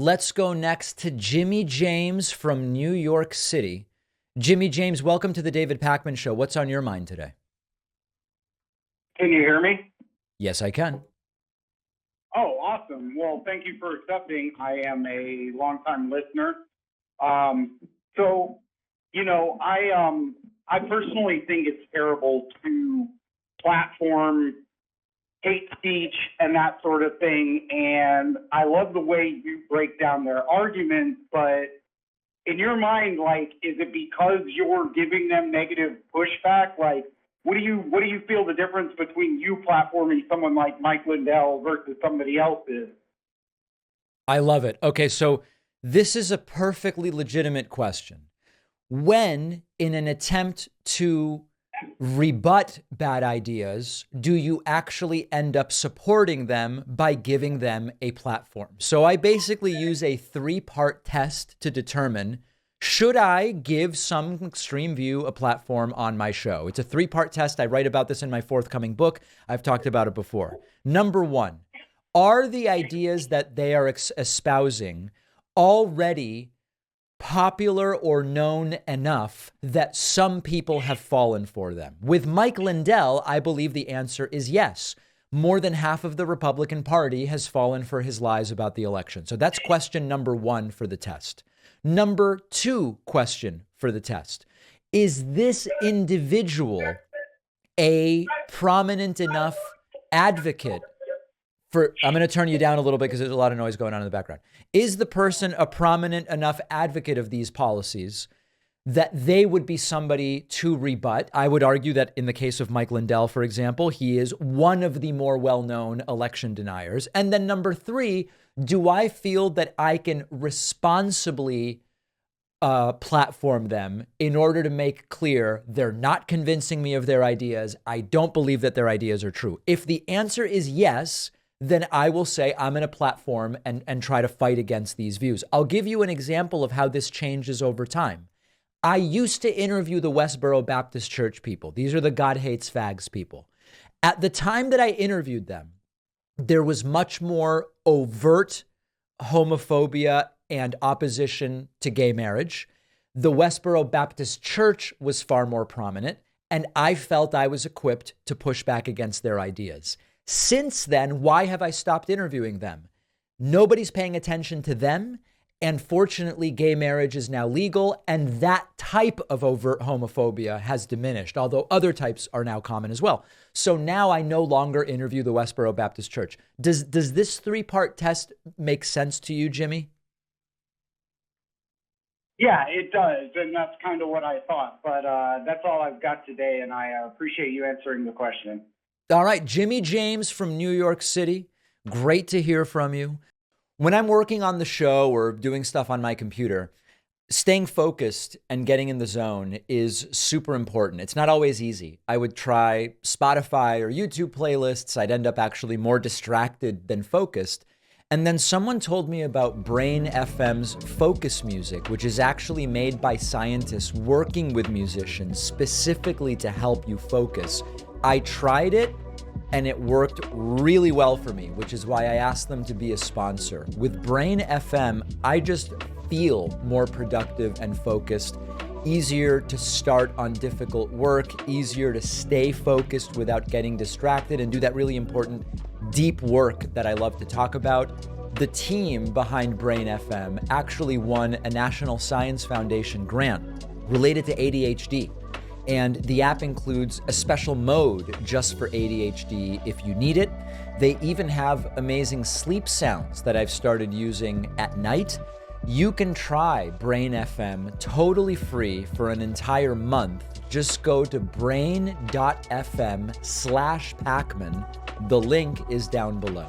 Let's go next to Jimmy James from New York City. Jimmy James, welcome to the David Pakman Show. What's on your mind today? Can you hear me? Yes, I can. Oh, awesome. Well, thank you for accepting. I am a longtime listener. I personally think it's terrible to platform hate speech and that sort of thing. And I love the way you break down their arguments, but in your mind, like, is it because you're giving them negative pushback? Like, what do you feel the difference between you platforming someone like Mike Lindell versus somebody else is? I love it. Okay, so this is a perfectly legitimate question. When, in an attempt to rebut bad ideas, do you actually end up supporting them by giving them a platform? So I basically use a 3-part test to determine, should I give some extreme view a platform on my show? It's a 3-part test. I write about this in my forthcoming book. I've talked about it before. Number 1, are the ideas that they are espousing already popular or known enough that some people have fallen for them? With Mike Lindell, I believe the answer is yes. More than half of the Republican Party has fallen for his lies about the election. So that's question number 1 for the test. Number 2 question for the test. Is this individual a prominent enough advocate for, I'm going to turn you down a little bit because there's a lot of noise going on in the background. Is the person a prominent enough advocate of these policies that they would be somebody to rebut? I would argue that in the case of Mike Lindell, for example, he is one of the more well-known election deniers. And then number 3, do I feel that I can responsibly platform them in order to make clear they're not convincing me of their ideas? I don't believe that their ideas are true. If the answer is yes, then I will say I'm in a platform and try to fight against these views. I'll give you an example of how this changes over time. I used to interview the Westboro Baptist Church people. These are the God hates fags people. At the time that I interviewed them, there was much more overt homophobia and opposition to gay marriage. The Westboro Baptist Church was far more prominent, and I felt I was equipped to push back against their ideas. Since then, why have I stopped interviewing them? Nobody's paying attention to them. And fortunately, gay marriage is now legal, and that type of overt homophobia has diminished, although other types are now common as well. So now I no longer interview the Westboro Baptist Church. Does this 3-part test make sense to you, Jimmy? Yeah, it does. And that's kind of what I thought. But that's all I've got today, and I appreciate you answering the question. All right, Jimmy James from New York City. Great to hear from you. When I'm working on the show or doing stuff on my computer, staying focused and getting in the zone is super important. It's not always easy. I would try Spotify or YouTube playlists. I'd end up actually more distracted than focused. And then someone told me about Brain FM's focus music, which is actually made by scientists working with musicians specifically to help you focus. I tried it and it worked really well for me, which is why I asked them to be a sponsor. With Brain FM, I just feel more productive and focused, easier to start on difficult work, easier to stay focused without getting distracted and do that really important deep work that I love to talk about. The team behind Brain FM actually won a National Science Foundation grant related to ADHD. And the app includes a special mode just for ADHD if you need it. They even have amazing sleep sounds that I've started using at night. You can try Brain FM totally free for an entire month. Just go to brain.fm/Pakman. The link is down below.